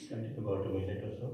Start in about a minute or so.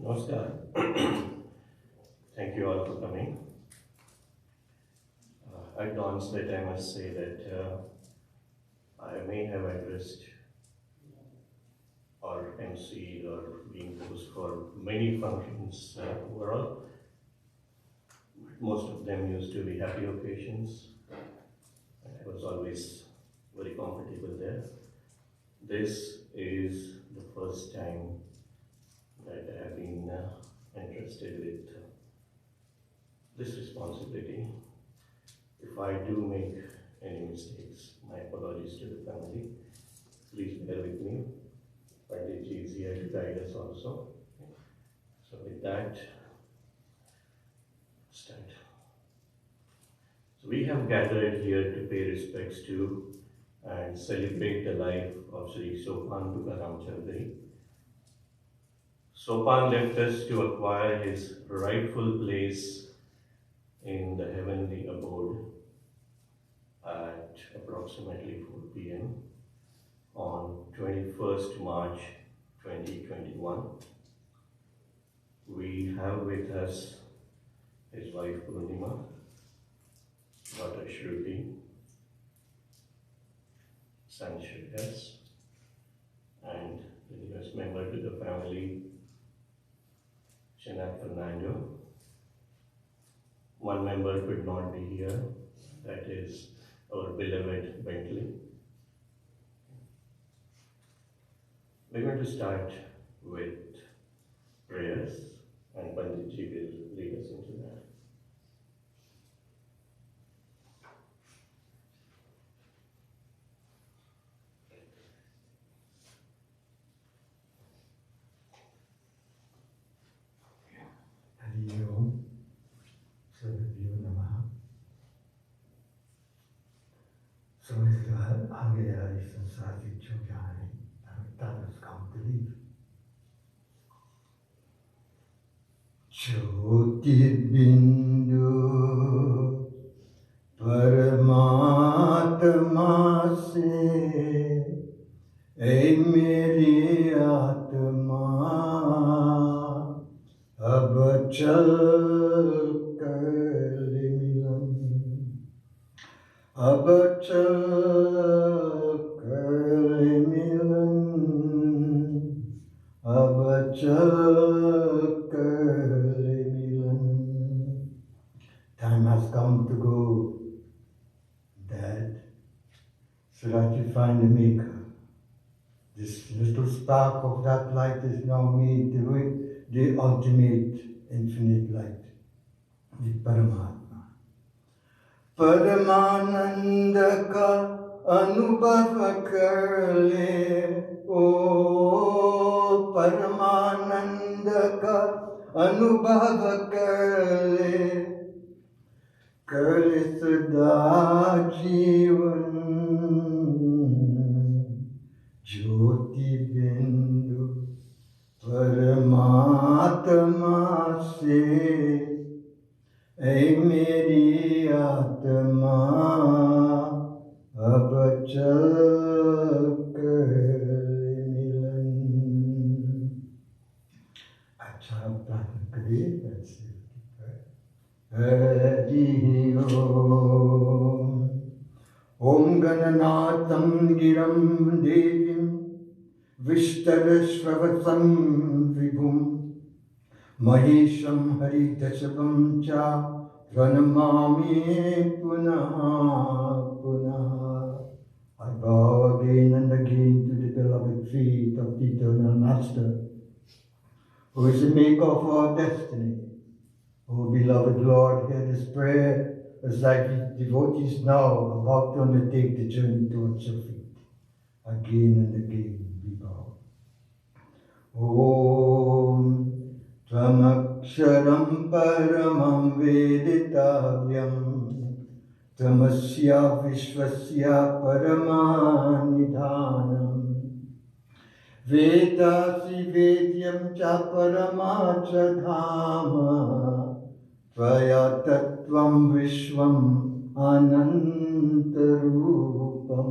Namaskar. Thank you all for coming. At the onset, I must say that I may have addressed or emceed or been host for many functions overall. Most of them used to be happy occasions. I was always very comfortable there. This is the first time that I have been entrusted with this responsibility. If I do make any mistakes, my apologies to the family. Please bear with me. Panditji is here to guide us also. So with that, start. So we have gathered here to pay respects to and celebrate the life of Sri Sopan Tukaram Chaudhari. Sopan left us to acquire his rightful place in the heavenly abode at approximately 4 p.m. on 21st March 2021. We have with us his wife Purnima, daughter Shruti, son Shreyas, and the newest member to the family, Shanat Fernando. One member could not be here, that is our beloved Bentley. We're going to start with prayers, and Panditji will lead us into that. Hari Om, Sarvabhyo Namaha. समझ रहा आ गया इस संसार से जो जहाँ है that has come to leave. ज्योतिर्बिंदु परमात्मा से ऐ मेरी आत्मा अब चल कर मिलन अब चल कर मिलन अब चल कर मिलन. Time has come to go, Dad, so that you find the Maker. This little spark of that light is now made the ultimate infinite light, the Paramatma. परमानंद का अनुभव कर ले, ओ परमानंद का अनुभव कर ले, कर सदा जीवन ज्योति बिंदु परमात्मा से, ऐ मेरी आत्मा अब चल कर मिलन। अच्छा प्रार्थना करिए। हरि ओम। ओम गणनाथं गिरं देवीं विष्टरश्ववसं विभुं महेशं हरिदशभं च प्रणमामि पुनः पुनः। I bow again and again to the beloved feet of the Eternal Master, who is the maker of our destiny. Oh, beloved Lord, hear this prayer as thy devotees now about to undertake the journey towards your feet. Again and again we bow. Om Tvamaksharam Paramam Veditavyam Tamasya Vishwasya Paramanidhanam Vedasi Vedyam Cha Paramacha Dhama Tvaya Tattvam Vishwam Anantarupam.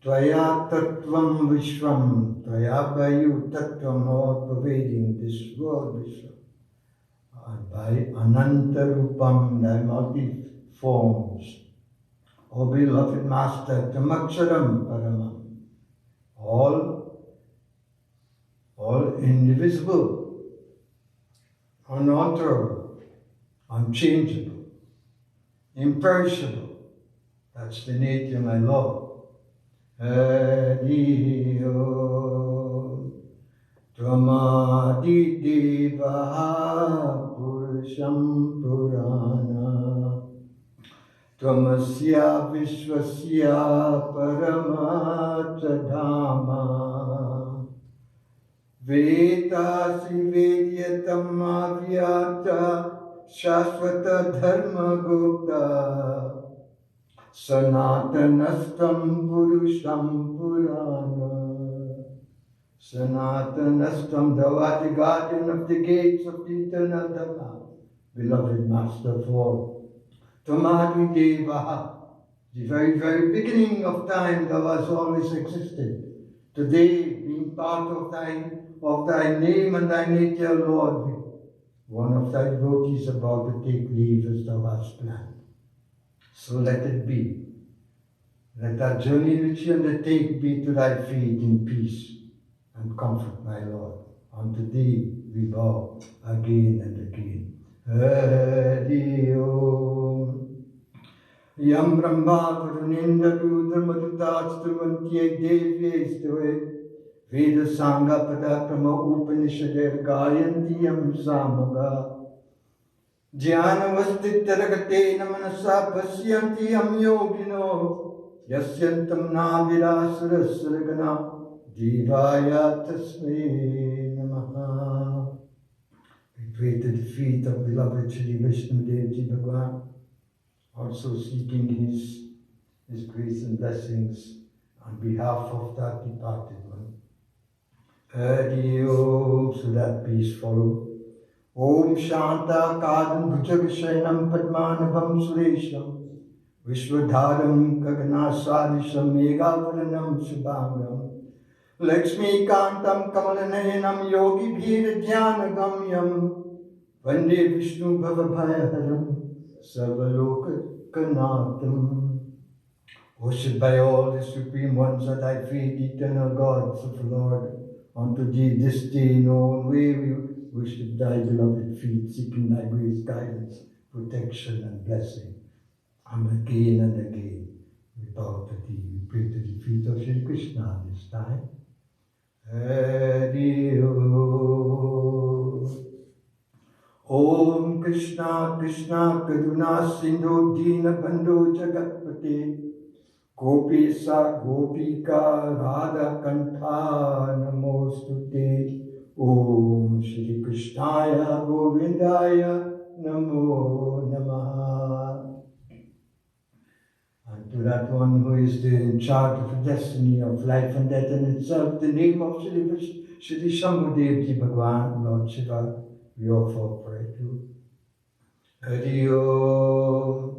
Tvaya Tattvam Vishwam, Tvaya Vayu Tattvam, all pervading this world Vishwam. And by Anantarupam, thy multi-forms. O beloved Master, Tamaksharam Paramam, all indivisible, unalterable, unchangeable, imperishable. That's the nature, my Lord. Hari Om. Tvamadi Deva Purusham Purana Tvamasya Vishwasya Paramacha Dhama Vedasi Vedyatam Avyata Shashvata Dharma Gupta Sanatanastam Purusham Purana. Sanatanastam, thou art the guardian of the gates of the eternal Dhamma, beloved Master for Tamadi Devaha, the very, very beginning of time thou hast always existed. Today, being part of thy name and thy nature, Lord, one of thy devotees about to take leave as thou hast planned. So let it be. Let that journey which you undertake be to thy feet in peace and comfort, my Lord. Unto thee we bow again and again. Hari Om. Yam Brahma Varunendra Rudra Madhutastuvantyai Devyastave Veda Sangha Padakrama Upanishader Gayanti Yam Samaga Jnanavastittaragate Namanasa Pasyanti Yam Yogino Yasyantam Navirasarasaragana Divaya Tasmai Namaha. We pray to the feet of beloved Shri Vishnu Devji Bhagwan, also seeking his grace and blessings on behalf of that departed one. Hari Om, so that peace follow. Om Shanta Kadam Bhujavishayanam Padmanabham Suresham Vishwadharam Gaganasarisham Megavaranam Subhangam Lakshmi Kantam Kamalanayanam Yogi Bhira Jnana Gamyam Vande Vishnu Bhavabhayaharam Sarvaloka Kanatam. Worshipped by all the supreme ones at thy feet, eternal gods of the Lord, unto thee this day in all way we worship thy beloved feet, seeking thy grace, guidance, protection and blessing. And again we bow to thee. We pray to the feet of Shri Krishna this time. Hari Om. Om Krishna Krishna Karuna Sindhu Dina Bandhu Jagatpate गोपीसा गोपिका राधा कंठा नमोस्तुते ओम श्री कृष्णाय गोविंदाय नमो नमः. And to that one who is in charge of the destiny of life and death in itself, the name of Shri Shambhudevji Bhagwan, Lord Shiva, we offer prayer to. Hari Om.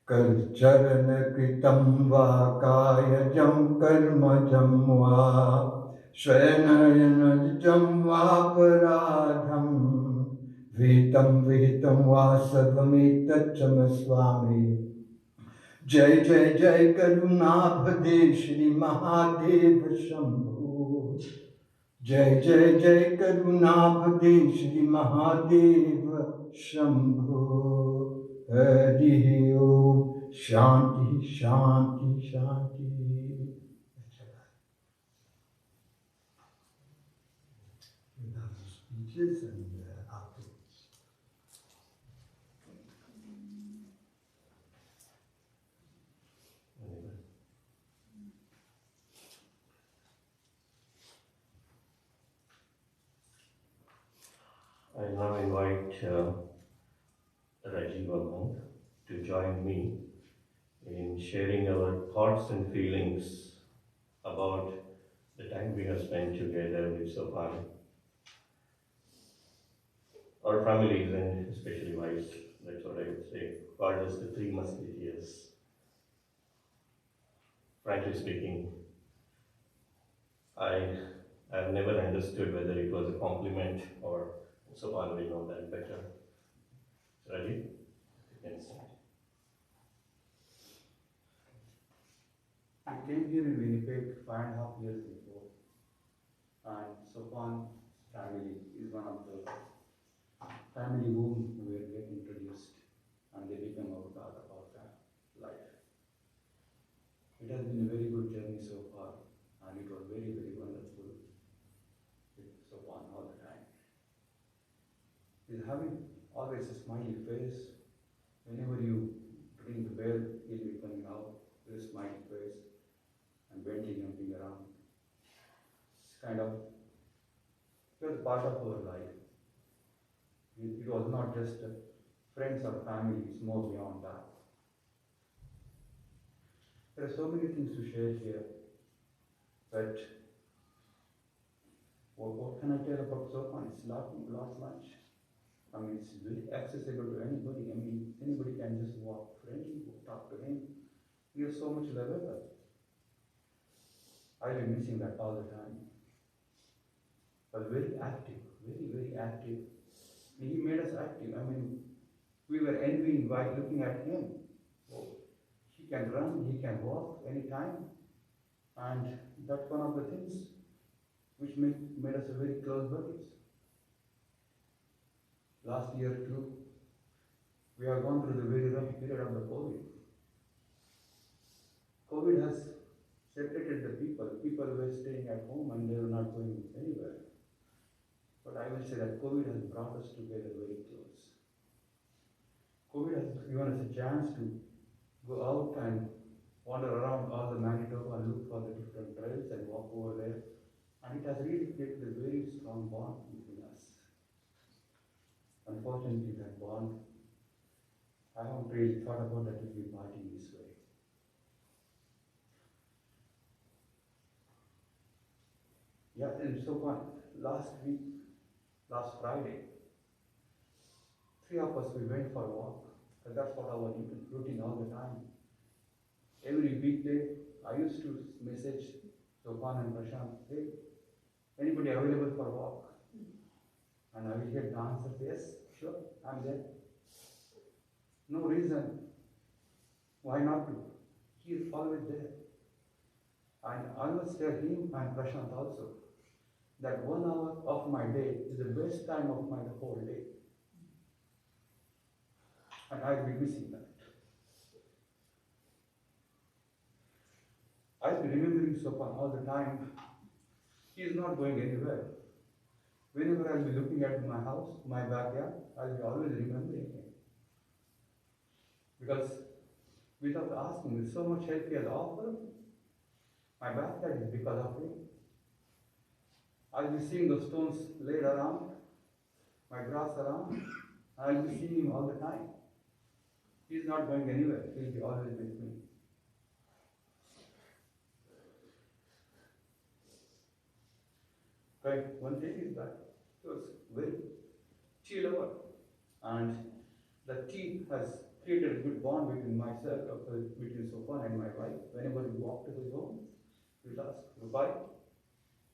Kal charan kritam va kayajam karmajam va shrenayanajam va paradham vitam vihitam va sarvametatchamaswami. Jai Jai Jai Karunabhade Shri Mahadev Shambhu. Jai Jai Jai Karunabhade Shri Mahadev Shambhu. Hari Om. Shanti Shanti Shanti. We have the speeches and afterwards. I now invite Rajiv Amand to join me in sharing our thoughts and feelings about the time we have spent together with Sopan, our families, and especially wives. That's what I would say. Called us the Three Musketeers. Frankly speaking, I have never understood whether it was a compliment or Sopan will know that better. Rajiv, you can start. I came here in Winnipeg 5.5 years before, and Sopan's family is one of the family whom we were get introduced, and they become our part of our life. It has been a very good journey so far, and it was very, very wonderful with Sopan all the time. He's having always a smiley face. Whenever you ring the bell, he'll be coming out with a smiley face and bending jumping around. It's kind of, it was part of our life. It was not just friends or family, it's more beyond that. There are so many things to share here, but what can I tell about Sopan? It's not much. I mean, it's very accessible to anybody. I mean, anybody can just walk friendly, talk to him. He has so much level. I've been missing that all the time. But very active, very, very active. He made us active. I mean, we were envying by looking at him. Oh, he can run, he can walk anytime. And that's one of the things which made us a very close buddies. Last year too, we have gone through the very rough period of the COVID. COVID has separated the people. People were staying at home and they were not going anywhere. But I will say that COVID has brought us together very close. COVID has given us a chance to go out and wander around all the Manitoba and look for the different trails and walk over there. And it has really created a very strong bond between us. Unfortunately, that bond, I haven't really thought about that it will be parting this way. Yeah, and so last week, last Friday, 3 of us, we went for a walk. And that's what our routine all the time. Every weekday, I used to message Sopan and Prashant, hey, anybody available for a walk? And I will get the answer, yes, sure, I'm there. No reason why not to. He is always there. And I must tell him and Prashant also that 1 hour of my day is the best time of my whole day. And I'll be missing that. I'll be remembering Sopan all the time. He is not going anywhere. Whenever I'll be looking at my house, my backyard, I'll be always remembering him. Because without asking, with so much help he has offered. My backyard is because of him. I'll be seeing those stones laid around, my grass around, I'll be seeing him all the time. He's not going anywhere, he'll be always with me. Right, one thing is that he was very tea lover, and the tea has created a good bond between myself, between Sopan and my wife. Whenever we walk to his home, we'll ask, Rupai,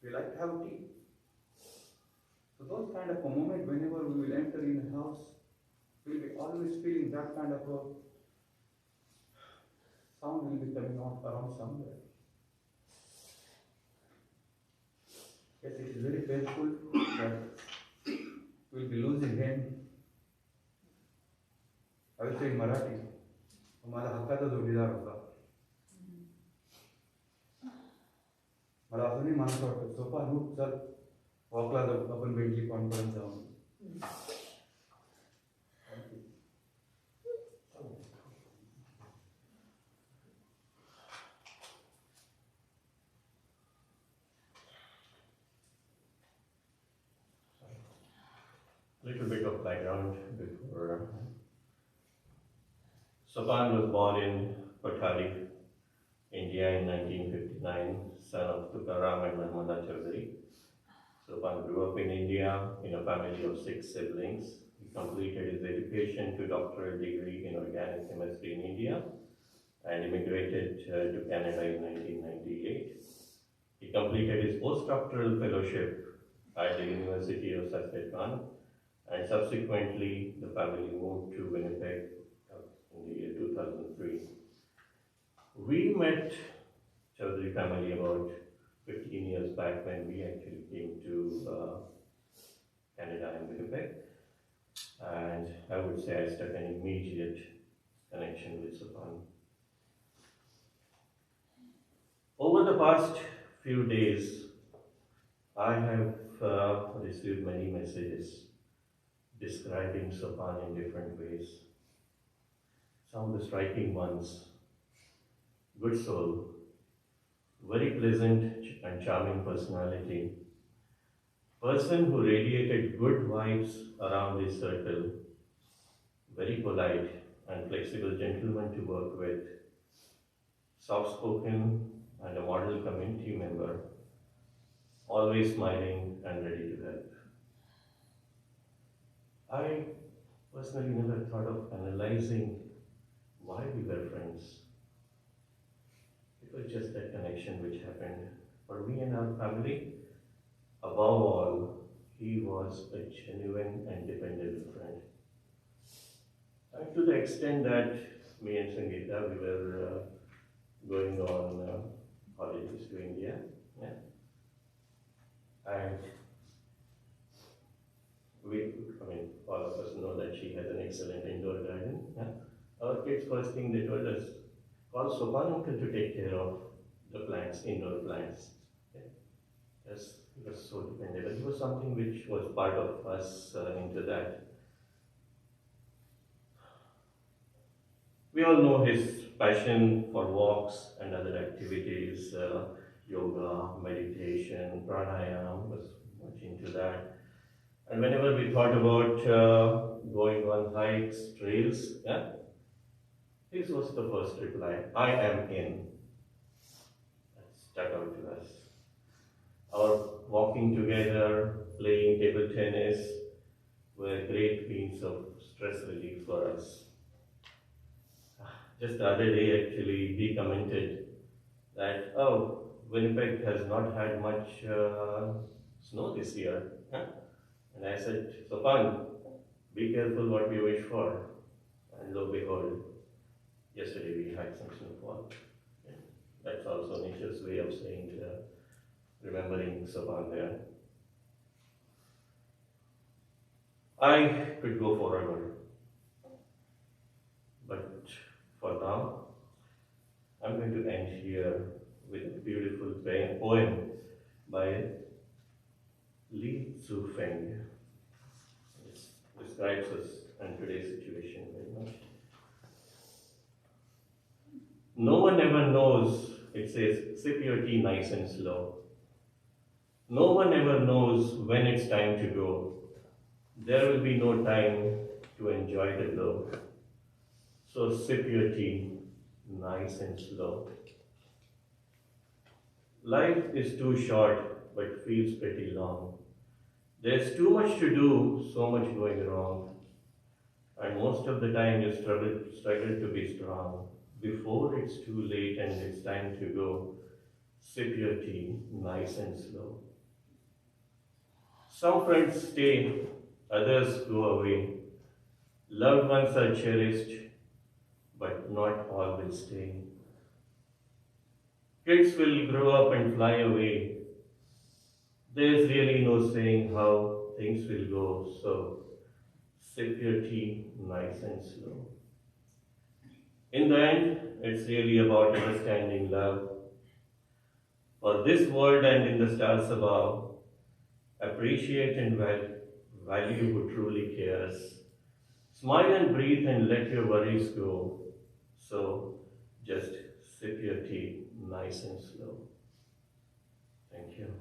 we like to have tea. So those kind of a moment, whenever we will enter in a house, we'll be always feeling that kind of a sound will be coming out around somewhere. Yes, it is very painful that we'll be losing him. I will say in Marathi, हमारा हक्काचा जोडीदार होता. मला अजूनही मनात वाटतं, सोपा रूप चल वॉकला जाऊ, आपण बेंटली कॉन्फरन्स जाऊन. Little bit of background before. Sopan was born in Chaudhari, India in 1959, son of Tukaram and Chaudhari. Sopan grew up in India in a family of 6 siblings. He completed his education to doctoral degree in organic chemistry in India and immigrated to Canada in 1998. He completed his postdoctoral fellowship at the University of Saskatchewan, and subsequently the family moved to Winnipeg in the year 2003. We met Chaudhari family about 15 years back when we actually came to Canada and Winnipeg, and I would say I struck an immediate connection with Sopan. Over the past few days, I have received many messages describing Sopan in different ways. Some of the striking ones: good soul, very pleasant and charming personality, person who radiated good vibes around his circle, very polite and flexible gentleman to work with, soft-spoken and a model community member, always smiling and ready to help. I personally never thought of analyzing why we were friends. It was just that connection which happened. For me and our family, above all, he was a genuine and dependable friend. And to the extent that me and Sangeeta, we were going on holidays to India, yeah? And all of us know that she has an excellent indoor garden. Yeah? Our kids, first thing they told us, call Sopan uncle to take care of the plants, indoor plants. Yeah? Yes, he was so dependable. He was something which was part of us into that. We all know his passion for walks and other activities, yoga, meditation, pranayama, was much into that. And whenever we thought about going on hikes, trails, yeah, this was the first reply: I am in. That stuck out to us. Our walking together, playing table tennis were great means of stress relief for us. Just the other day, actually, he commented that, oh, Winnipeg has not had much snow this year. Huh? And I said, Sopan, be careful what we wish for. And lo and behold, yesterday we had some snowfall. Yeah. That's also nature's way of saying, remembering Sopan there. I could go forever, but for now, I'm going to end here with a beautiful poem by Li Zufeng. It describes us and today's situation very much. No one ever knows, it says, sip your tea nice and slow. No one ever knows when it's time to go. There will be no time to enjoy the glow. So sip your tea nice and slow. Life is too short but feels pretty long. There's too much to do, so much going wrong. And most of the time you struggle to be strong. Before it's too late and it's time to go, sip your tea nice and slow. Some friends stay, others go away. Loved ones are cherished, but not all will stay. Kids will grow up and fly away. There's really no saying how things will go, so sip your tea nice and slow. In the end, it's really about understanding love. For this world and in the stars above, appreciate and value who truly cares. Smile and breathe and let your worries go. So just sip your tea nice and slow. Thank you.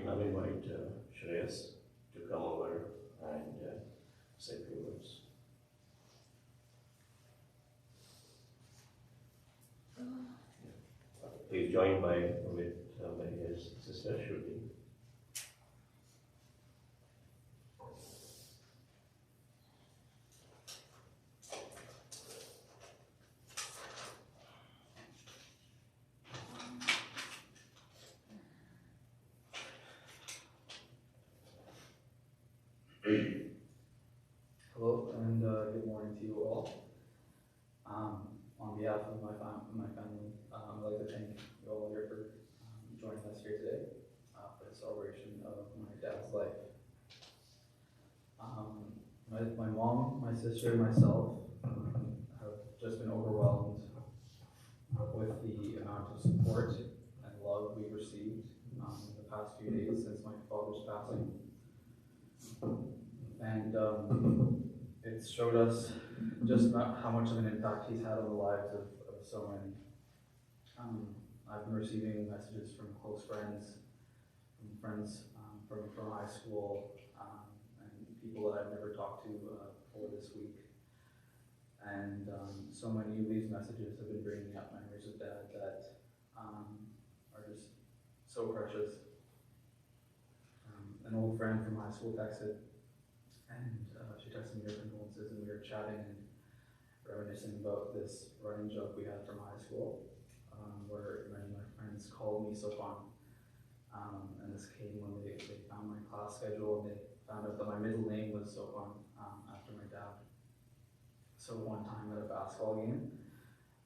Now invite Shreyas to come over and say a few words. He's joined by his sister Shruti. Hello and good morning to you all. On behalf of my family, I'd like to thank you all here for joining us here today for the celebration of my dad's life. My mom, my sister, and myself have just been overwhelmed with the amount of support and love we've received in the past few days since my father's passing. And it's showed us just not how much of an impact he's had on the lives of so many. I've been receiving messages from close friends, from high school, and people that I've never talked to before this week. And so many of these messages have been bringing up memories of Dad that are just so precious. An old friend from high school texted, and she texted me her condolences, and we were chatting and reminiscing about this running joke we had from high school, where many of my friends called me Sopan. And this came when they found my class schedule, and they found out that my middle name was Sopan after my dad. So one time at a basketball game,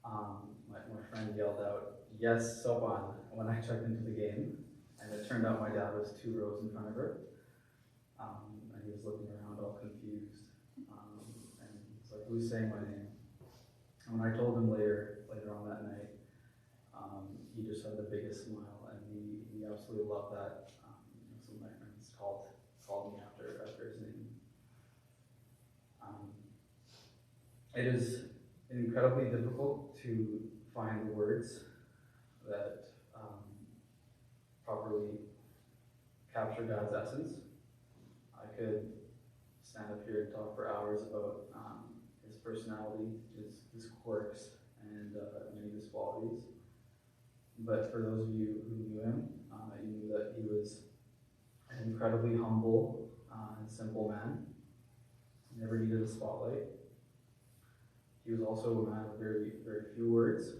my friend yelled out, "Yes, Sopan," when I checked into the game, and it turned out my dad was 2 rows in front of her. And he was looking around all confused. And he's like, "Who's saying my name?" And when I told him later on that night, he just had the biggest smile, and he absolutely loved that. Some of my friends called me after his name. It is incredibly difficult to find the words that properly capture Dad's essence. I could stand up here and talk for hours about his personality, his quirks, and many of his qualities. But for those of you who knew him, you knew that he was an incredibly humble and simple man. He never needed a spotlight. He was also a man of very, very few words.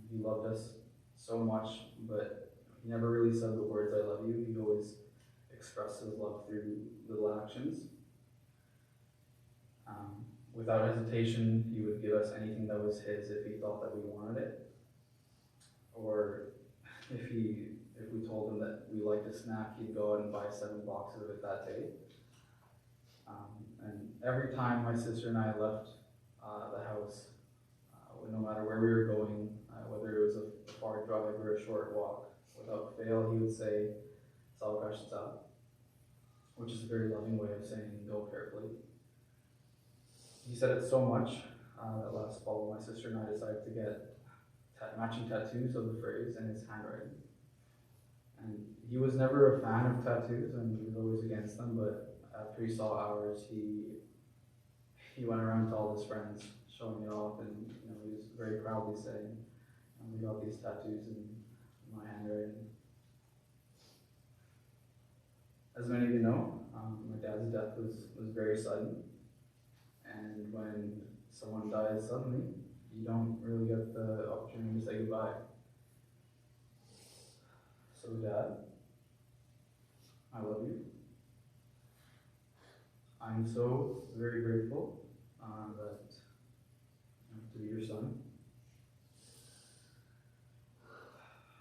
He loved us so much, but he never really said the words, "I love you." He always expressed his love through little actions. Without hesitation, he would give us anything that was his if he thought that we wanted it. Or if we told him that we liked a snack, he'd go out and buy 7 boxes of it that day. And every time my sister and I left the house, no matter where we were going, whether it was a far drive or a short walk, without fail, he would say, "Salakashta," which is a very loving way of saying go carefully. He said it so much that last fall, my sister and I decided to get matching tattoos of the phrase in his handwriting. And he was never a fan of tattoos, and he was always against them, but after he saw ours, he went around to all his friends, showing it off, and he was very proudly saying, "We got these tattoos in my handwriting." As many of you know, my dad's death was very sudden, and when someone dies suddenly, you don't really get the opportunity to say goodbye. So Dad, I love you. I'm so very grateful that to be your son.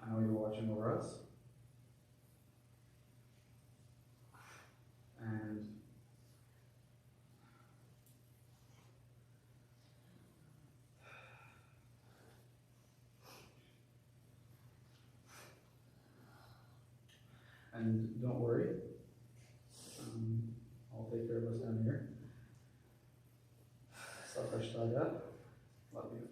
I know you're watching over us. And don't worry, I'll take care of us down here. Sakashta, Dad. Love you.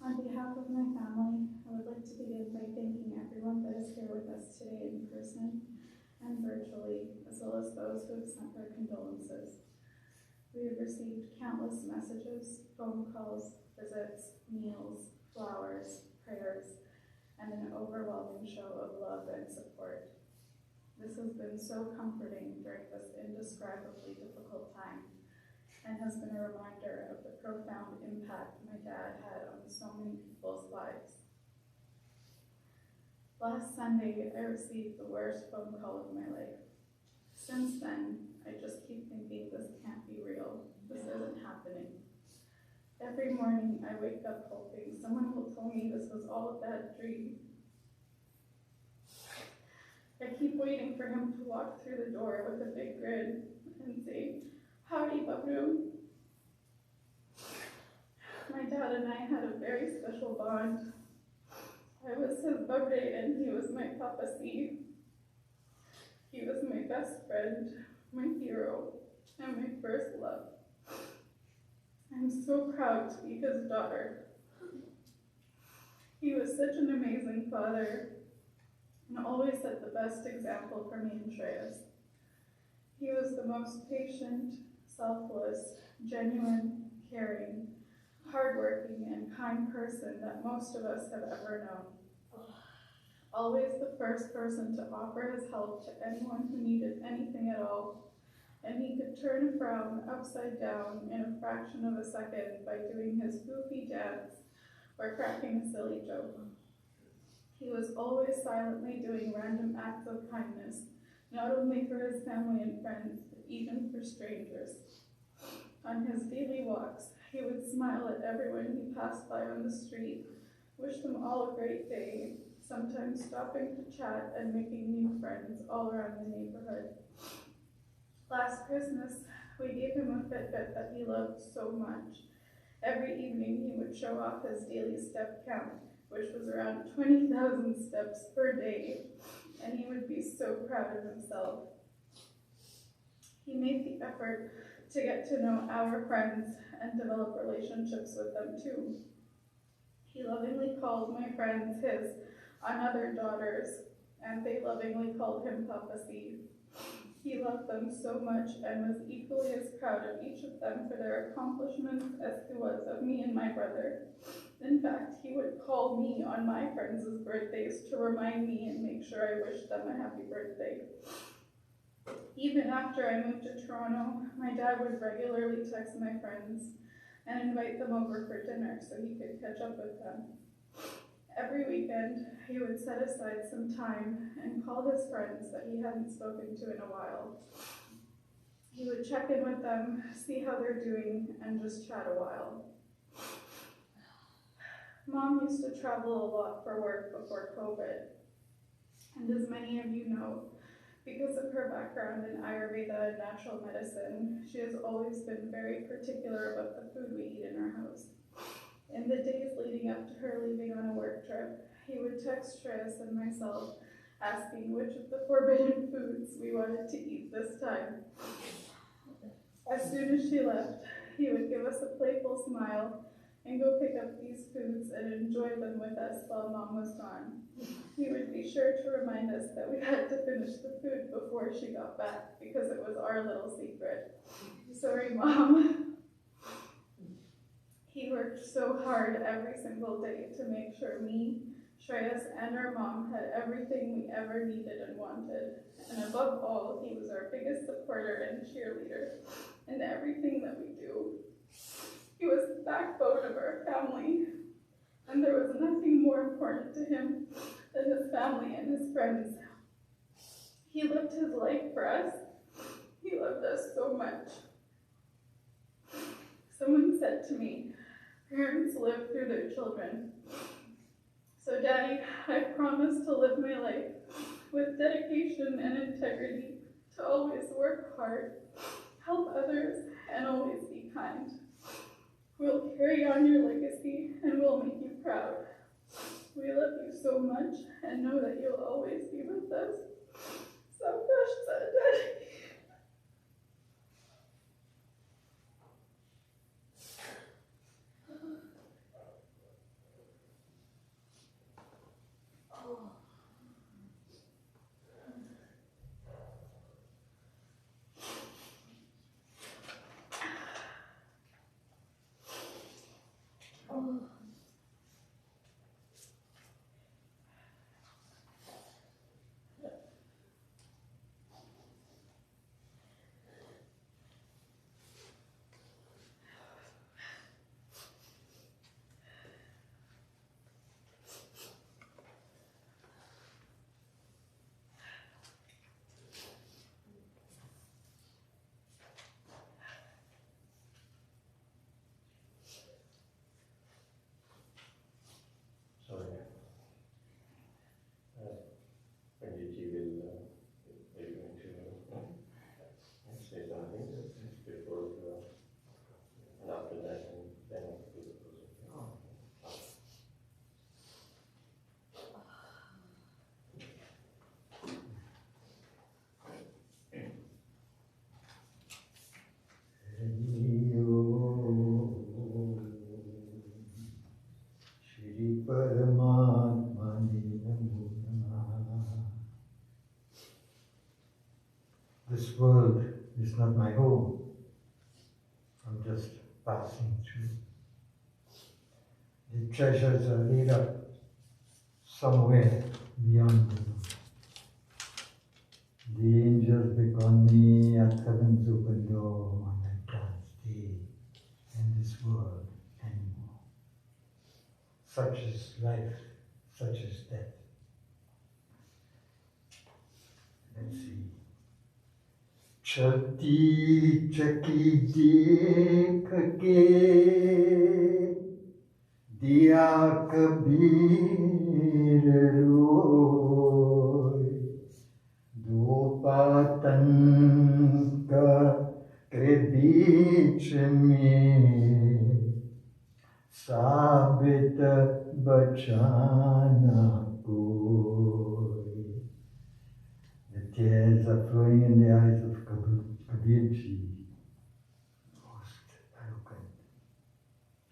On behalf of my family, I would like to begin by thanking everyone that is here with us today in person and virtually, as well as those who have sent their condolences. We have received countless messages, phone calls, visits, meals, flowers, prayers, and an overwhelming show of love and support. This has been so comforting during this indescribably difficult time, and has been a reminder of the profound impact my dad had on so many people's lives. Last Sunday, I received the worst phone call of my life. Since then, I just keep thinking this can't be real. This isn't happening. Every morning, I wake up hoping someone will tell me this was all a bad dream. I keep waiting for him to walk through the door with a big grin and say, "Howdy, Babru." My dad and I had a very special bond. I was his Babre and he was my Papasi. He was my best friend, my hero, and my first love. I'm so proud to be his daughter. He was such an amazing father and always set the best example for me and Shreyas. He was the most patient, selfless, genuine, caring, hardworking, and kind person that most of us have ever known. Always the first person to offer his help to anyone who needed anything at all, and he could turn a frown upside down in a fraction of a second by doing his goofy dance or cracking a silly joke. He was always silently doing random acts of kindness, not only for his family and friends, but even for strangers. On his daily walks, he would smile at everyone he passed by on the street, wish them all a great day, sometimes stopping to chat and making new friends all around the neighborhood. Last Christmas, we gave him a Fitbit that he loved so much. Every evening, he would show off his daily step count, which was around 20,000 steps per day, and he would be so proud of himself. He made the effort to get to know our friends and develop relationships with them too. He lovingly called my friends his another daughters, and they lovingly called him Papasi. He loved them so much and was equally as proud of each of them for their accomplishments as he was of me and my brother. In fact, he would call me on my friends' birthdays to remind me and make sure I wished them a happy birthday. Even after I moved to Toronto, my dad would regularly text my friends and invite them over for dinner so he could catch up with them. Every weekend, he would set aside some time and call his friends that he hadn't spoken to in a while. He would check in with them, see how they're doing, and just chat a while. Mom used to travel a lot for work before COVID, and as many of you know, because of her background in Ayurveda and natural medicine, she has always been very particular about the food we eat in our house. In the days leading up to her leaving on a work trip, he would text Shreyas and myself asking which of the forbidden foods we wanted to eat this time. As soon as she left, he would give us a playful smile and go pick up these foods and enjoy them with us while Mom was gone. He would be sure to remind us that we had to finish the food before she got back because it was our little secret. Sorry, Mom. He worked so hard every single day to make sure me, Shreyas, and our mom had everything we ever needed and wanted. And above all, he was our biggest supporter and cheerleader in everything that we do. He was the backbone of our family, and there was nothing more important to him than his family and his friends. He lived his life for us. He loved us so much. Someone said to me, parents live through their children. So Daddy, I promise to live my life with dedication and integrity, to always work hard, help others, and always be kind. We'll carry on your legacy and we'll make you proud. We love you so much and know that you'll always be with us. Sabkash Daddy. Panditji will are you going to say something just before and after that, and then do the closing. Shri Paramatmane Namo Namaha. This world is not my home. I'm just passing through. The treasures are laid up somewhere beyond the world. The angels beckon me at heaven's open door, and I can't stay in this world anymore. Such is life, such is death. Let's see. Chalti chaki dekh ke diya kabir roy, do patan ka ke beech mein sabit bachana koi. The tears are flowing in the eyes of Kabirji, most eloquent.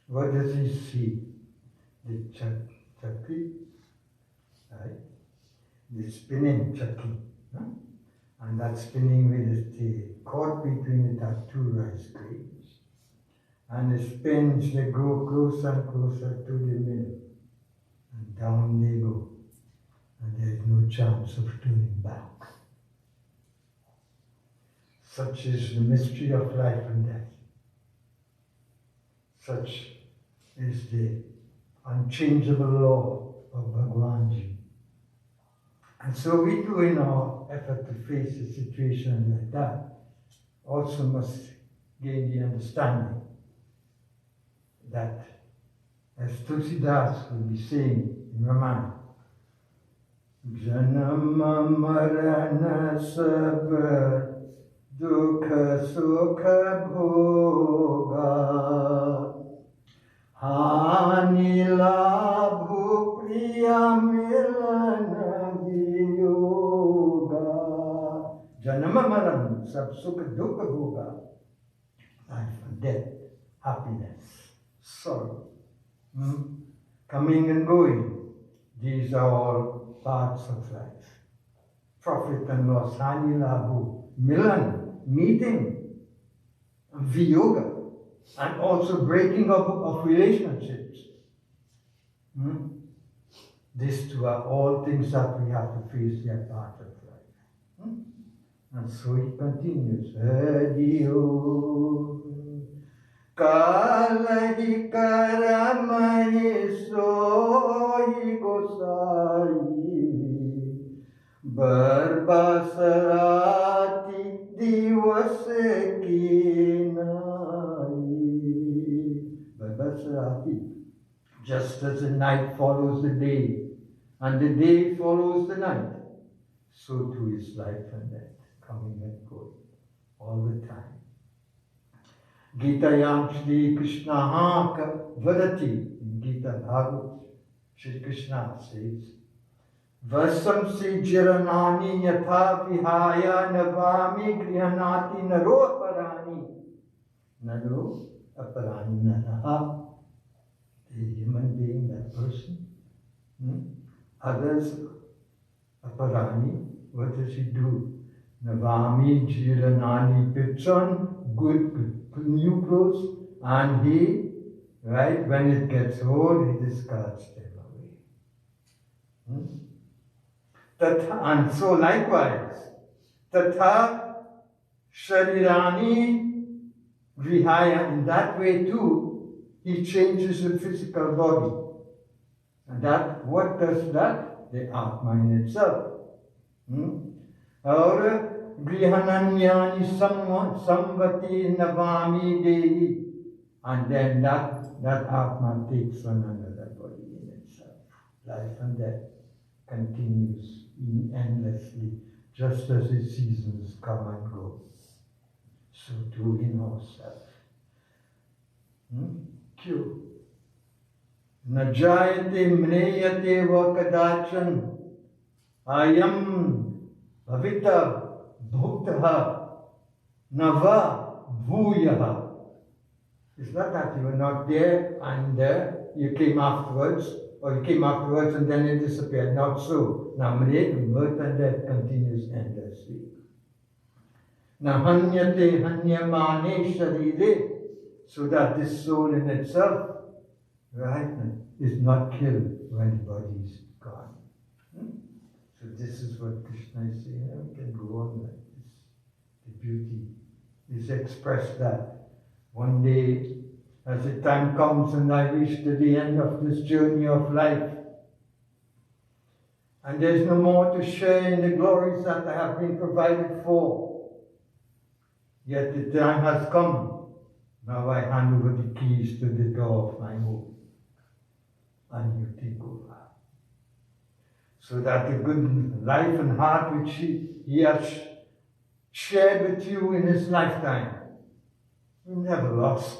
What does he see? The chakri, right? The spinning chakri. Huh? And that spinning wheel is caught between the two rice grains. And the spins, they go closer and closer to the middle. And down they go. And there is no chance of turning back. Such is the mystery of life and death. Such is the unchangeable law of Bhagwanji. And so we too, in our effort to face a situation like that, also must gain the understanding that, as Tulsidas will be saying in Ramayana, Janama marana sab dukha sukha bhoga hani labhu priya milana viyoga. Janama maran sab sukha dukha bhoga. Life and death, happiness, sorrow, coming and going. These are all parts of life. Profit and loss, hani labhu, milan, meeting, viyoga, and also breaking up of relationships. These two are all things that we have to face. They are part of life. And so he continues. Hariyo Kalahi karamahi sohi gosai Barbasarati divase kinai. Barbasarati. Just as the night follows the day and the day follows the night, so too is life and death, coming and going all the time. Gitayam Shri Krishna Vadati, in Gita Bhagavad, Shri Krishna says, Vasamsi Jiranani Yatha Vihaya Navami Grihanati Naro Aparani. Naro Aparani Naraha. The human being, that person. Others, Aparani, what does he do? Navami Jiranani puts on good new clothes, and he, right, when it gets old, he discards them away. And so likewise, Tatha Sharirani Vihaya, in that way too, he changes the physical body. And that, what does that? The Atma in itself. Or Grihananyani Samvati Navami Dehi. And then that Atma takes on another body in itself. Life and death continues endlessly, just as the seasons come and go. So too in ourselves. Q. Najayate mneyate vakadachan ayam bhavita bhuktaha nava bhuyaha. It's not that you were not there and you came afterwards, or you came afterwards and then it disappeared. Not so. Now, birth and death continues endlessly. Now, hanyate hanyamane sharire, so that this soul in itself, right, is not killed when the body is gone. So this is what Krishna is saying. We can go on like this. The beauty is expressed that one day, as the time comes and I reach to the end of this journey of life, and there's no more to share in the glories that I have been provided for, yet the time has come. Now I hand over the keys to the door of my home, and you take over. So that the good life and heart which he has shared with you in his lifetime, you never lost.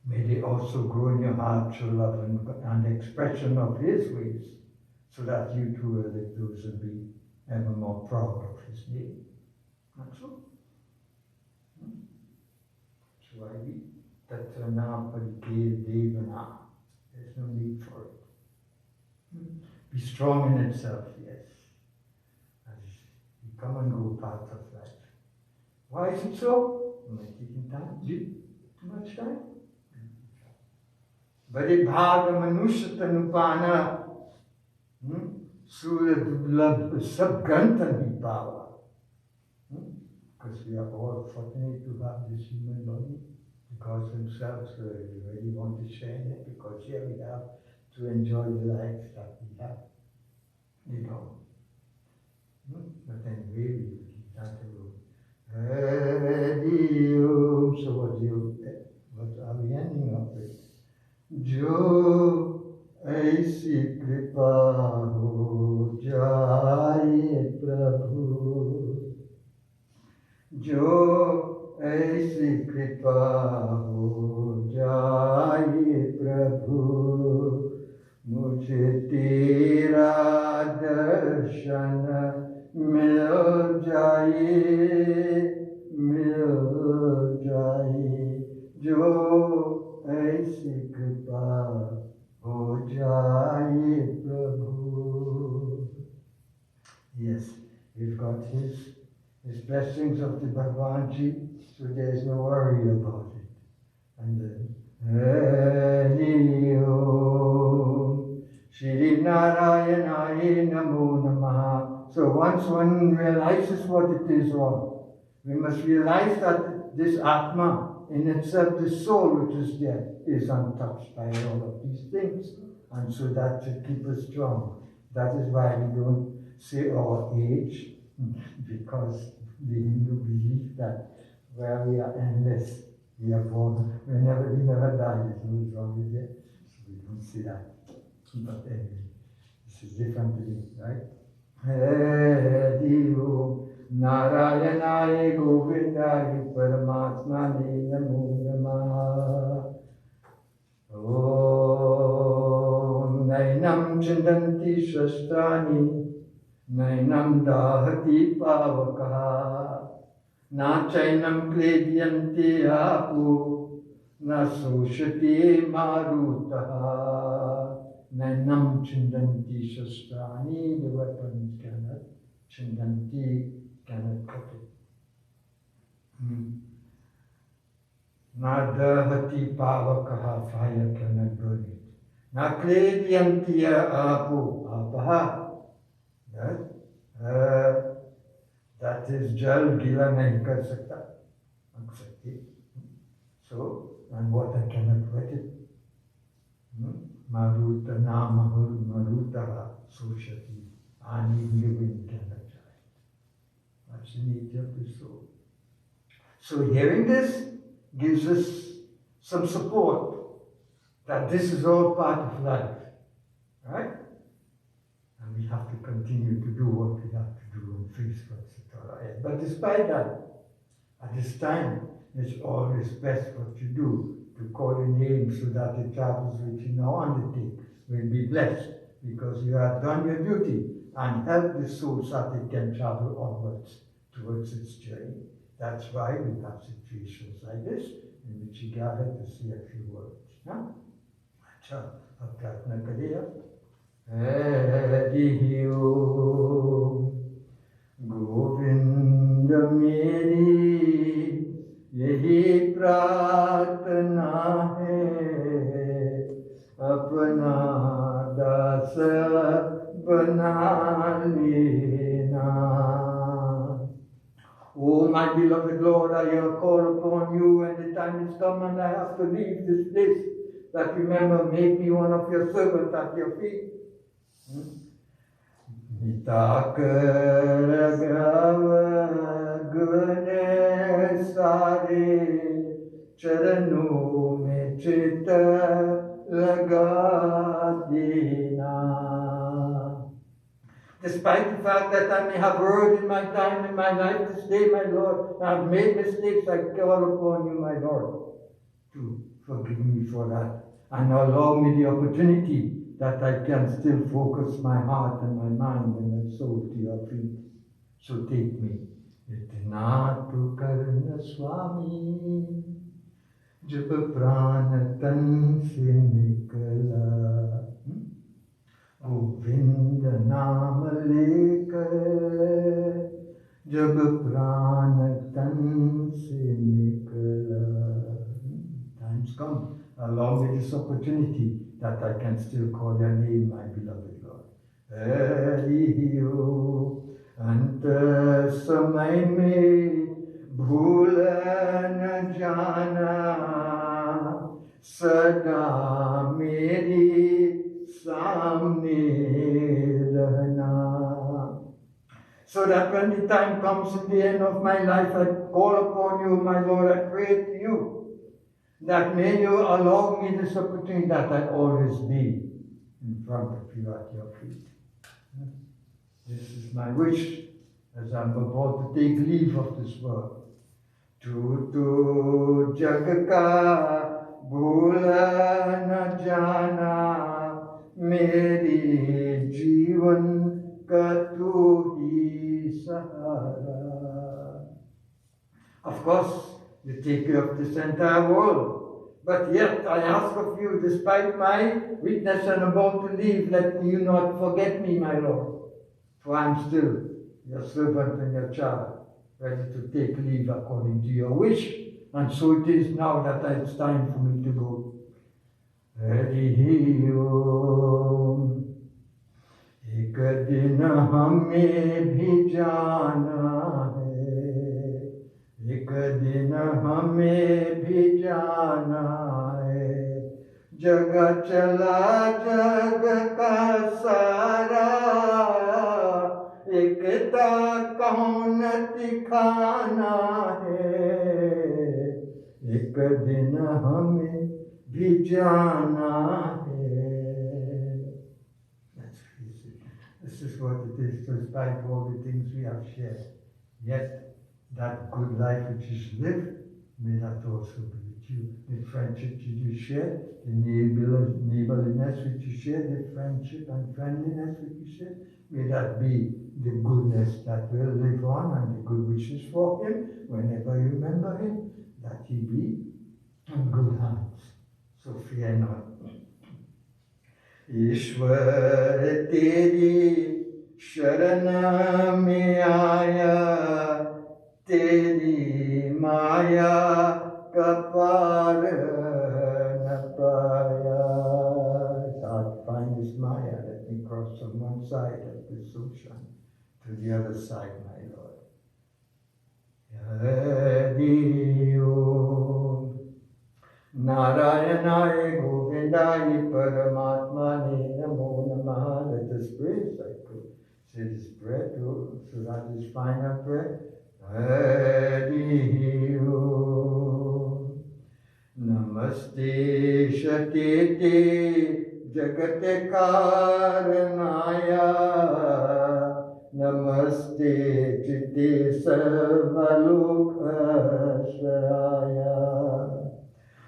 May they also grow in your heart through love and expression of his ways, so that you too will live those and be ever more proud of his name. That's all. So I read Tatrana Parike Devana. There's no need for it. Be strong in itself, yes. As you come and go part of life. Why is it so? Am I taking time? Too much time? Bade bhaga manusha tanupana surya dublab sab grantha power. Because we are all fortunate to have this human body. the gods themselves really want to share in it, because here we have to enjoy the life that we have, you know. But anyway, we leave that alone. Hari Om. So what are we ending up with? Jo aisi kripa ho jaye Prabhu, jo aisi kripa ho jaye Prabhu, mujhe tera darshan mil jaye, jo aisi kripa ho jaye Prabhu. Yes, we've got his blessings of the Bhagavanji, so there's no worry about it. And then, Hari Om, Shri Narayanaye Namo Namaha. So once one realizes what it is all, we must realize that this Atma in itself, the soul which is there, is untouched by all of these things. And so that should keep us strong. That is why we don't say our age, because the Hindu belief that where we are endless, we are born, we never die, there's no wrong with it. So we don't say that. But anyway, this is different today, right? Hari Om, Narayanaye Govindaye Paramatmane Namo Namaha. Om Nainam Chindanti Shastrani, Nainam Dahati Pavakaha, Na Chainam Kledyanti Apu, Na Soshati Marutaha. Nainam Chindanti Shastrani, the weapons cannot, Chindanti cannot cut it. Na Dahati Pavakaha, fire cannot burn it. Na Kledyanti Apu, Apaha. That is jal gila nahi kar sakta. So, and water cannot wet it. Maruta nama marutaha soshati. And even the wind cannot dry it. That's the nature of the soul. So hearing this gives us some support that this is all part of life. Right? And we have to continue to do what we have to do and face what's ahead. But despite that, at this time, it's always best what you do to call your name so that the travels which you now undertake will be blessed, because you have done your duty and helped the soul so that it can travel onwards towards its journey. That's why we have situations like this in which you gather to say a few words. Acha, ab pratna kariye. Hari Om, Govinda meri yahi pratna hai, apna das bana lena. Oh, my beloved Lord, I call upon you, and the time has come and I have to leave this place. But remember, make me one of your servants at your feet. Nitakar gava gune sare, charano me chitta laga dena. Despite the fact that I may have erred in my time in my life this day, my Lord, I have made mistakes, I call upon you, my Lord, to forgive me for that and allow me the opportunity that I can still focus my heart and my mind and my soul to your feet. So take me. Itna Tukaram Swami, jab pran tan se nikala, Govinda naam lekar, jab pran tan se nikala. Times come. Allow me this opportunity that I can still call your name, my beloved Lord. Hari Om, anta samay mein भूल न जाना सदा मेरी सामने रहना. So that when the time comes at the end of my life, I call upon you, my Lord, I pray to you, that may you allow me this opportunity that I always be in front of you at your feet. This is my wish as I'm about to take leave of this world. Tu jag ka bhula na jana, meri jeevan ka tu hi sahara. Of course, you take care of this entire world. But yet I ask of you, despite my weakness and about to leave, let you not forget me, my Lord. For I am still your servant and your child, ready to take leave according to your wish. And so it is now that it's time for me to go. Hari Om. एक दिन हमें भी जाना है, एक दिन हमें भी जाना है. जगह चला जग का सारा, एकता कौन दिखाना है. एक दिन हमें भी जाना है. This is what it is, despite all the things we have shared. Yet, that good life which is lived, may that also be with you. The friendship which you share, the neighborliness which you share, the friendship and friendliness which you share, may that be the goodness that will live on and the good wishes for him whenever you remember him, that he be in good hands. So fear not. ईश्वर तेरी शरण में आया, तेरी माया का पार न पाया. God, find this Maya, let me cross from one side of this ocean to the other side, my Lord. Hari Om. Narayanaye Govindaye Paramatmane Namo Namaha. Let us pray. I could say this prayer too, so that is final prayer. Hari Om. Namaste Shatete Jagat Karanaya, Namaste Chitte Sarvalokashraya.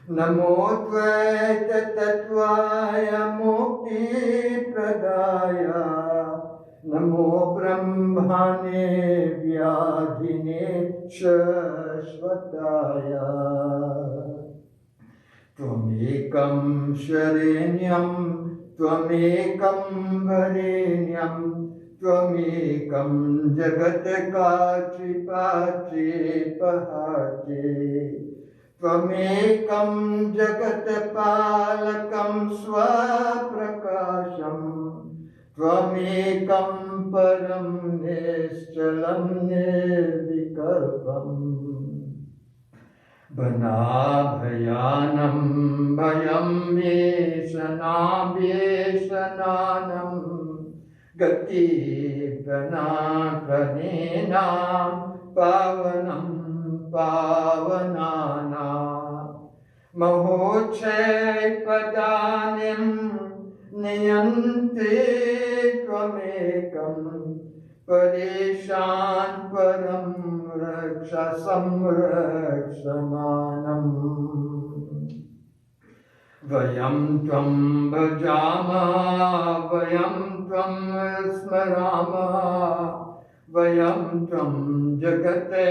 Namo Dvaita Tattvaya Mukti Pradaya, Namo Brahmane Vyadhine Shashvataya. Tvamekam Sharenyam, Tvamekam Varenyam, Tvamekam Jagatakachi Pachi Pahati. Tvamekam jagatpalakam swaprakasham, Tvamekam param nischalam nirvikalpam. Banabhayanam bhayam veshanam, Gati pranam pavanam pavanana. Mahochay padanim niyanti tvamekam, Parishan param rakshasam rakshamanam. Vayam tvam bhajama, vayam tvam smarama, vayam tvam jagate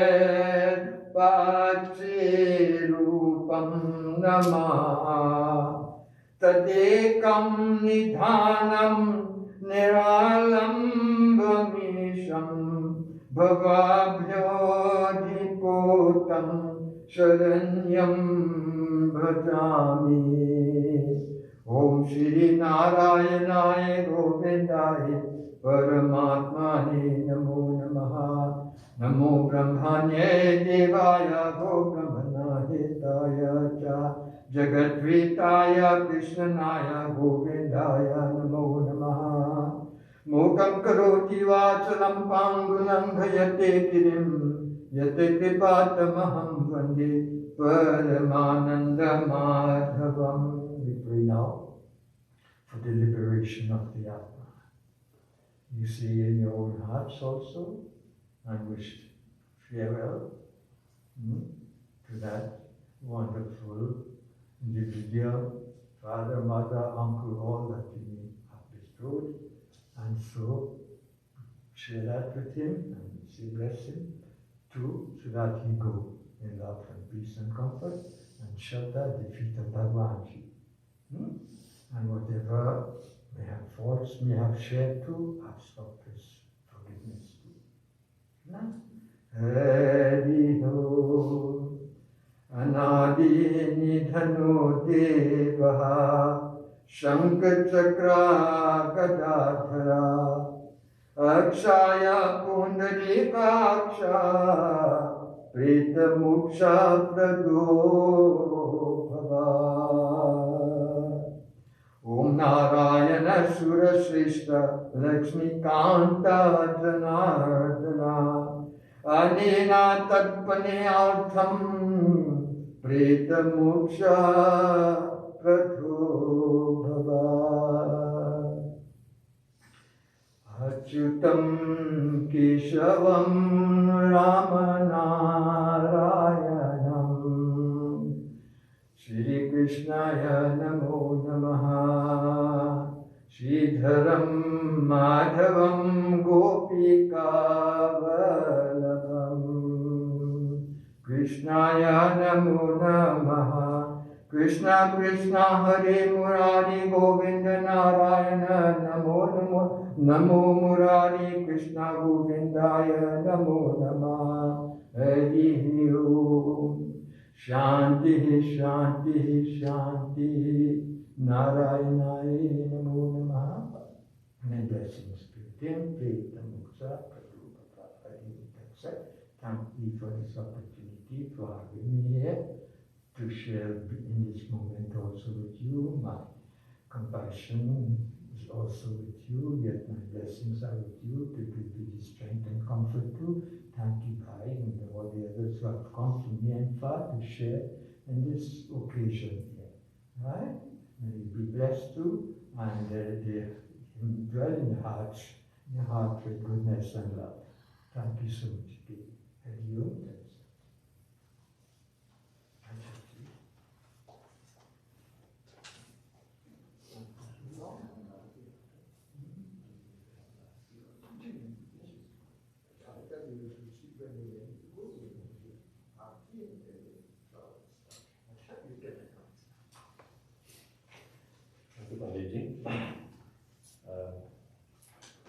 pachi rupam namah. Tadekam nidhanam niralambamisham, bhavabhyodhipotam sharanyam bhajami. Om Shri Narayanaye Govindaye Paramatmane Namo Namaha. Namo Brahmanye Devaya Go Brahmana Hitaya Cha Jagatritaya Krishnaya Govindaya Namo Namaha Mukam Karoti Vachalam Pangulam Bhayate Kirim Yate Kripatamaham Vande Paramananda Madhavam. We pray now for the liberation of the Atma. You see in your own hearts also, and wish farewell to that wonderful individual, father, mother, uncle, all that you have bestowed, and so share that with him and say bless him too, so that he go in love and peace and comfort and shelter the feet of Bhagwanji. And whatever may have faults, may have shared too, ask of his forgiveness too. Hari Ho Anadi Nidhano Devaha Shankachakra Gadadhara Akshaya Pundarikaksha Prita Muksha Prado Bhava Om Narayana Surashrishta Lakshmi Kanta Janardana Anena Tatpaneartham Preta Moksha Pradho Bhava Achyutam Keshavam Ramanarayanam Shri Krishnaya Namo Namaha Sridharam Madhavam Gopika Vallabham Krishnaya Namo Namaha Krishna Krishna Hare Murari Govinda Narayana Namo Namo Namo Murari Krishna Govindaya Namo Namaha Hari Om Shanti Shanti Shanti Narayanaye Namo Namaha. And blessings to him, Preta Muksa, Prabhupada, Hari. Thank you for this opportunity for having me here to share in this moment also with you. My compassion is also with you, yet my blessings are with you to give you the strength and comfort too. Thank you, Bhai, and all the others who have come from near and far to share in this occasion here. Right? May you be blessed too, and they dwell in your hearts with goodness and love. Thank you so much. Hari Om.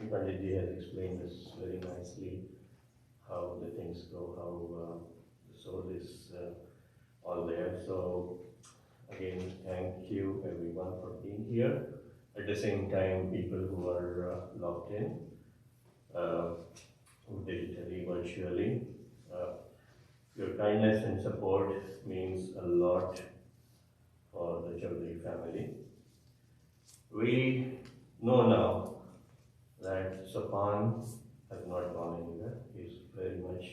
Panditji has explained this very nicely, how the things go, how the soul is all there. So again, thank you everyone for being here. At the same time, people who are logged in, digitally, virtually. Your kindness and support means a lot for the Chaudhari family. We know now that Sopan has not gone anywhere. He's very much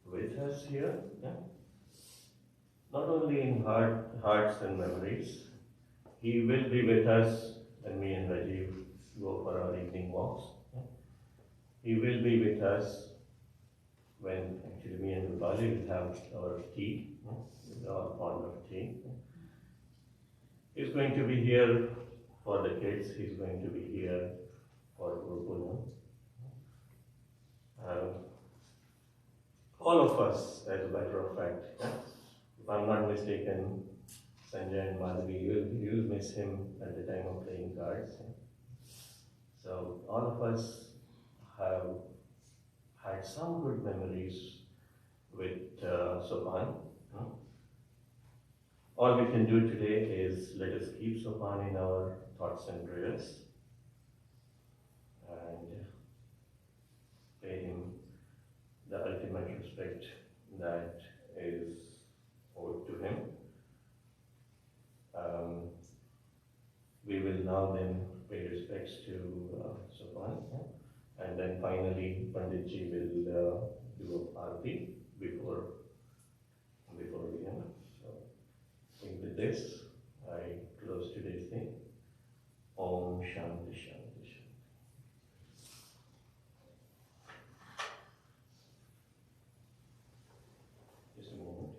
with us here. Yeah? Not only in hearts and memories, he will be with us when me and Rajiv go for our evening walks. Yeah? He will be with us when actually me and Rupali will have our tea. Yeah? We're all fond of tea. Yeah? He's going to be here for the kids. He's going to be here for Gurukula. All of us, as a matter of fact, yeah? If I'm not mistaken, Sanjay and Madhavi, you'll miss him at the time of playing cards. Yeah? So all of us have had some good memories with Sopan. Yeah? All we can do today is let us keep Sopan in our thoughts and prayers and pay him respect that is owed to him. We will now then pay respects to Sopan, and then finally Panditji will do a arati before we end. So, I think with this, I close today's thing. Om Shanti Shanti Shanti. Just a moment.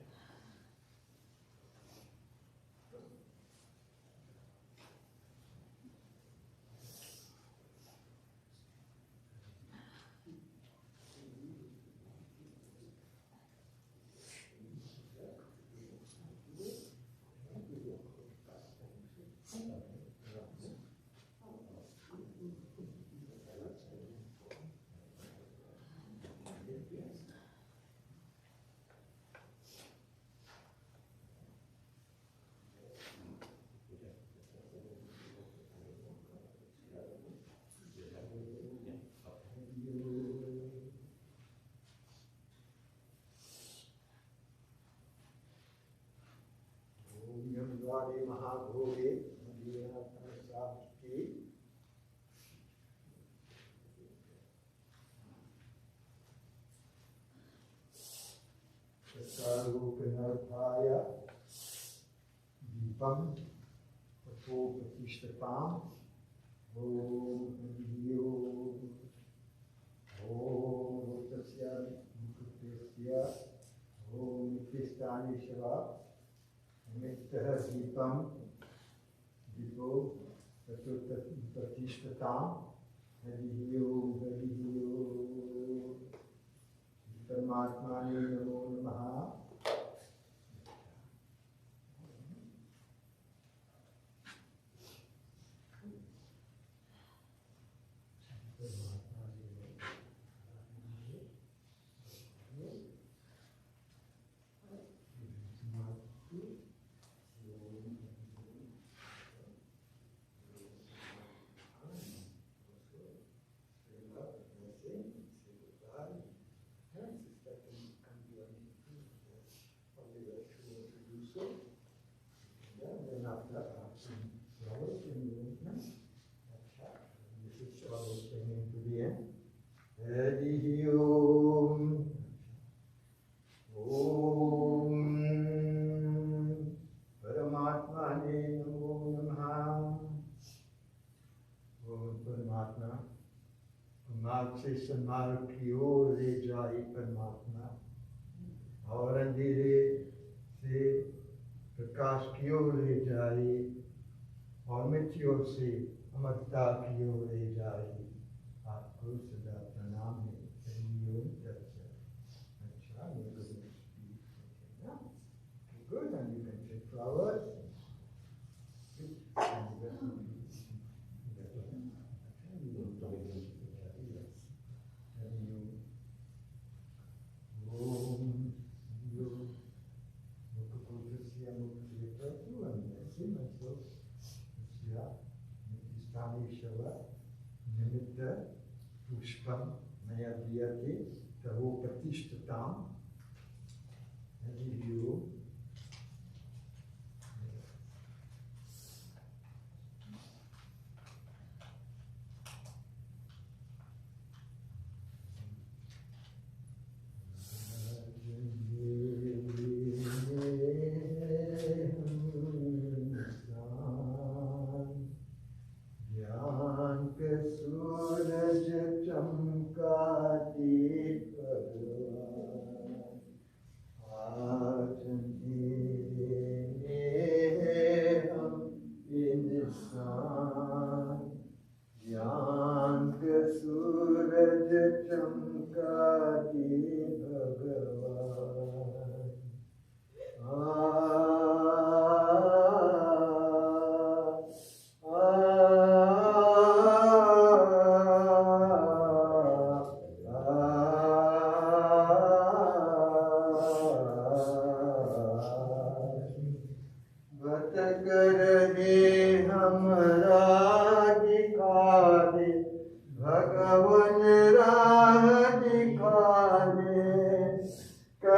महाभोगे की रूपनर्थाय दीपम तपो प्रतिष्ठताम ओम तस्य मुक्तस्य ओम नित्यस्थानि शिवा निमित्तः दीपम दीपो ततो प्रतिष्ठताम हरि ओम परमात्माने नमो नमः। Hरि ओम ओम परमात्माने नमो नमः। ओम परमात्मा मार्ग से सन्मार्ग की ओर ले जाए परमात्मा, और अंधेरे से प्रकाश की ओर ले जाए, और मृत्यु से अमरता की ओर ले जाए। आपको सदा प्रणाम है। Good, and you can take flowers. पुष्पम मया दीयते तवो प्रतिष्ठताम हरि ओम।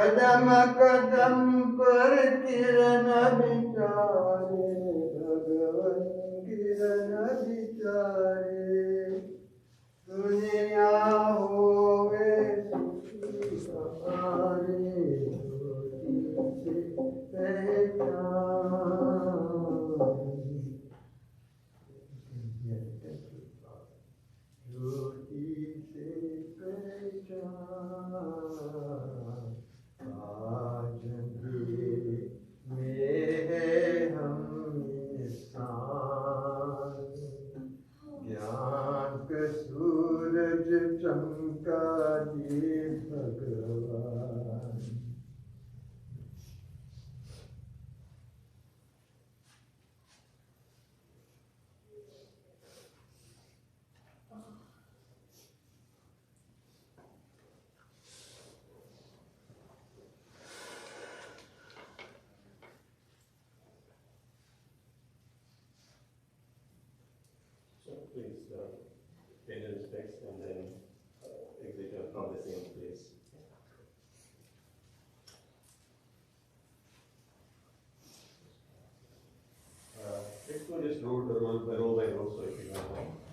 कदम कदम पर किरण बिचारे भगवन किरण बिचारे दुनिया होवे सुखी हमारे ज्योति से पहचान ज्योति से पहचान आज अंधेरे में है हम इंसान ज्ञान का सूरज चमका दे भगवान So please pay your respects and then exit from the same place. Let's go just row by row, so if you don't mind.